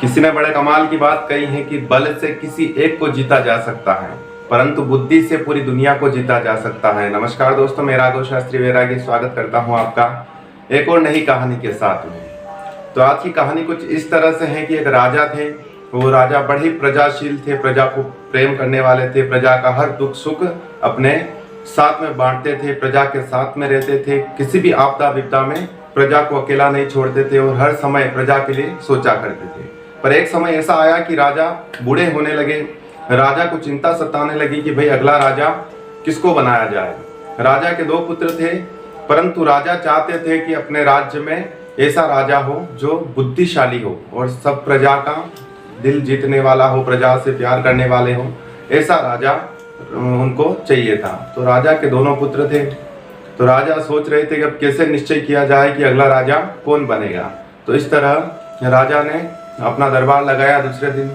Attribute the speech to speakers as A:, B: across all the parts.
A: किसी ने बड़े कमाल की बात कही है कि बल से किसी एक को जीता जा सकता है, परंतु बुद्धि से पूरी दुनिया को जीता जा सकता है। नमस्कार दोस्तों, मैं राघव शास्त्री वैरागी स्वागत करता हूं आपका एक और नई कहानी के साथ में। तो आज की कहानी कुछ इस तरह से है कि एक राजा थे। वो राजा बड़े ही प्रजाशील थे, प्रजा को प्रेम करने वाले थे, प्रजा का हर दुख सुख अपने साथ में बांटते थे, प्रजा के साथ में रहते थे, किसी भी आपदा विपदा में प्रजा को अकेला नहीं छोड़ते थे और हर समय प्रजा के लिए सोचा करते थे। पर एक समय ऐसा आया कि राजा बूढ़े होने लगे। राजा को चिंता सताने लगी कि भाई अगला राजा किसको बनाया जाए। राजा के 2 पुत्र थे, परंतु राजा चाहते थे कि अपने राज्य में ऐसा राजा हो जो बुद्धिशाली हो और सब प्रजा का दिल जीतने वाला हो, प्रजा से प्यार करने वाले हो, ऐसा राजा उनको चाहिए था। तो राजा के दोनों पुत्र थे। तो राजा सोच रहे थे कि अब कैसे निश्चय किया जाए कि अगला राजा कौन बनेगा। तो इस तरह राजा ने अपना दरबार लगाया। दूसरे दिन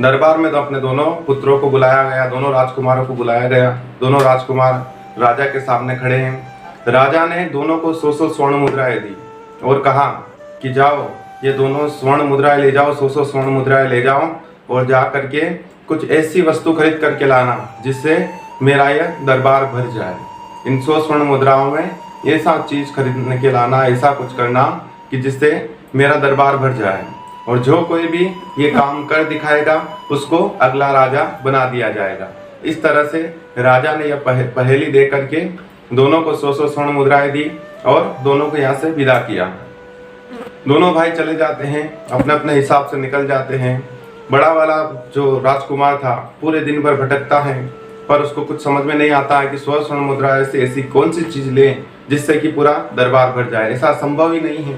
A: दरबार में तो अपने दोनों पुत्रों को बुलाया गया, दोनों राजकुमारों को बुलाया गया। दोनों राजकुमार राजा के सामने खड़े हैं। राजा ने दोनों को 100 स्वर्ण मुद्राएं दी और कहा कि जाओ ये दोनों स्वर्ण मुद्राएं ले जाओ, 100 स्वर्ण मुद्राएं ले जाओ और जा करके कुछ ऐसी वस्तु खरीद करके लाना जिससे मेरा यह दरबार भर जाए। इन 100 स्वर्ण मुद्राओं में ऐसा चीज खरीदने के लाना, ऐसा कुछ करना कि जिससे मेरा दरबार भर जाए, और जो कोई भी ये काम कर दिखाएगा उसको अगला राजा बना दिया जाएगा। इस तरह से राजा ने यह पहेली दे करके दोनों को 100 स्वर्ण मुद्राएं दी और दोनों को यहाँ से विदा किया। दोनों भाई चले जाते हैं, अपने अपने हिसाब से निकल जाते हैं। बड़ा वाला जो राजकुमार था पूरे दिन भर भटकता है, पर उसको कुछ समझ में नहीं आता है कि 100 स्वर्ण मुद्राएं से ऐसी कौन सी चीज ले जिससे कि पूरा दरबार भर जाए। ऐसा संभव ही नहीं है।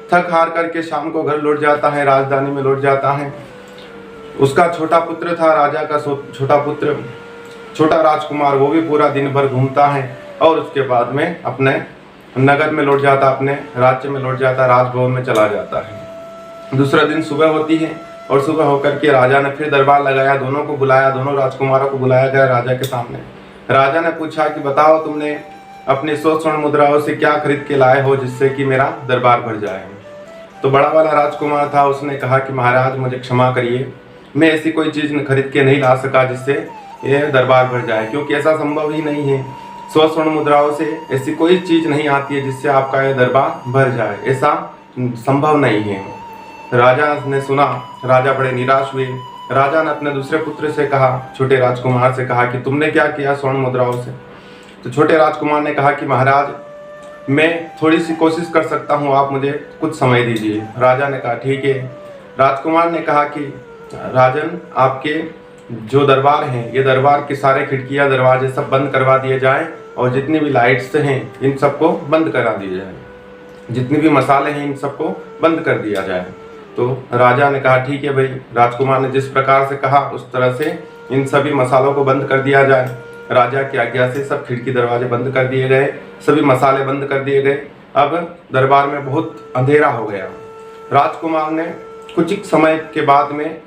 A: थक हार करके शाम को घर लौट जाता है, राजधानी में लौट जाता है। उसका छोटा पुत्र था, राजा का छोटा पुत्र, छोटा राजकुमार, वो भी पूरा दिन भर घूमता है और उसके बाद में अपने नगर में लौट जाता, अपने राज्य में लौट जाता, राजभवन में चला जाता है। दूसरा दिन सुबह होती है और सुबह होकर के राजा ने फिर दरबार लगाया, दोनों को बुलाया, दोनों राजकुमारों को बुलाया गया राजा के सामने। राजा ने पूछा कि बताओ तुमने अपनी 100 स्वर्ण मुद्राओं से क्या खरीद के लाए हो जिससे कि मेरा दरबार भर जाए। तो बड़ा वाला राजकुमार था, उसने कहा कि महाराज मुझे क्षमा करिए, मैं ऐसी कोई चीज खरीद के नहीं ला सका जिससे ये दरबार भर जाए, क्योंकि ऐसा संभव ही नहीं है। 100 स्वर्ण मुद्राओं से ऐसी कोई चीज नहीं आती है जिससे आपका ये दरबार भर जाए, ऐसा संभव नहीं है। राजा ने सुना, राजा बड़े निराश हुए। राजा ने अपने दूसरे पुत्र से कहा, छोटे राजकुमार से कहा कि तुमने क्या किया स्वर्ण मुद्राओं से। तो छोटे राजकुमार ने कहा कि महाराज मैं थोड़ी सी कोशिश कर सकता हूँ, आप मुझे कुछ समय दीजिए। राजा ने कहा ठीक है। राजकुमार ने कहा कि राजन, आपके जो दरबार हैं, ये दरबार के सारे खिड़कियाँ दरवाजे सब बंद करवा दिए जाए और जितनी भी लाइट्स हैं इन सबको बंद करा दिया जाए, जितनी भी मसाले हैं इन सबको बंद कर दिया जाए। तो राजा ने कहा ठीक है भाई। राजकुमार ने जिस प्रकार से कहा उस तरह से इन सभी मसालों को बंद कर दिया जाए। राजा की आज्ञा से सब खिड़की दरवाजे बंद कर दिए गए, सभी मसाले बंद कर दिए गए। अब दरबार में बहुत अंधेरा हो गया। राजकुमार ने कुछ समय के बाद में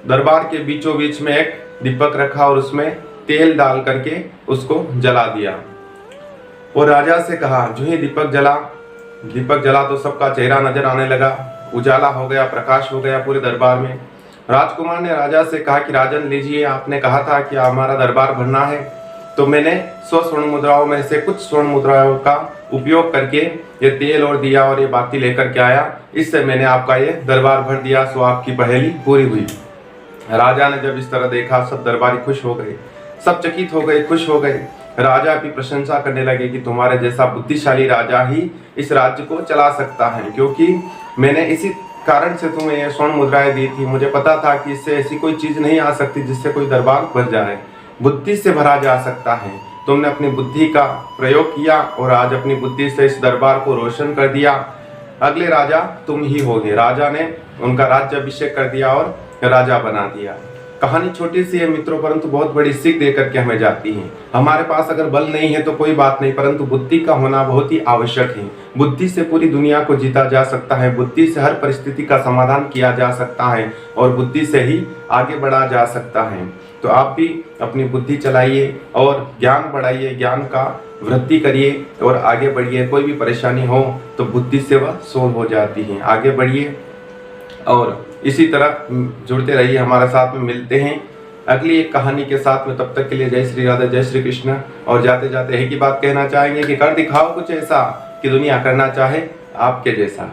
A: दरबार के बीचों बीच में एक दीपक रखा और उसमें तेल डाल करके उसको जला दिया और राजा से कहा, जो ही दीपक जला तो सबका चेहरा नजर आने लगा, उजाला हो गया, प्रकाश हो गया पूरे दरबार में। राजकुमार ने राजा से कहा कि राजन लीजिए, आपने कहा था कि हमारा दरबार भरना है, तो मैंने 100 स्वर्ण मुद्राओं में से कुछ स्वर्ण मुद्राओं का उपयोग करके ये तेल और दिया और ये बाती लेकर के आया, इससे मैंने आपका ये दरबार भर दिया, सो आपकी पहेली पूरी हुई। राजा ने जब इस तरह देखा सब दरबारी खुश हो गए, सब चकित हो गए, खुश हो गए। राजा की प्रशंसा करने लगे कि तुम्हारे जैसा बुद्धिशाली राजा ही इस राज्य को चला सकता है, क्योंकि मैंने इसी कारण से तुम्हें ये स्वर्ण मुद्राएं दी थी। मुझे पता था कि इससे ऐसी कोई चीज नहीं आ सकती जिससे कोई दरबार भर जाए, बुद्धि से भरा जा सकता है। तुमने अपनी बुद्धि का प्रयोग किया और आज अपनी बुद्धि से इस दरबार को रोशन कर दिया। अगले राजा तुम ही होगे। राजा ने उनका राज्य अभिषेक कर दिया और राजा बना दिया। कहानी छोटी सी है मित्रों, परंतु बहुत बड़ी सीख दे करके हमें जाती है। हमारे पास अगर बल नहीं है तो कोई बात नहीं, परंतु बुद्धि का होना बहुत ही आवश्यक है। बुद्धि से पूरी दुनिया को जीता जा सकता है, बुद्धि से हर परिस्थिति का समाधान किया जा सकता है और बुद्धि से ही आगे बढ़ा जा सकता है। तो आप भी अपनी बुद्धि चलाइए और ज्ञान बढ़ाइए, ज्ञान का वृद्धि करिए और आगे बढ़िए। कोई भी परेशानी हो तो बुद्धि से वह सोल्व हो जाती है। आगे बढ़िए, और इसी तरह जुड़ते रहिए हमारे साथ में। मिलते हैं अगली एक कहानी के साथ में, तब तक के लिए जय श्री राधा, जय श्री कृष्ण। और जाते जाते एक ही बात कहना चाहेंगे कि कर दिखाओ कुछ ऐसा कि दुनिया करना चाहे आपके जैसा।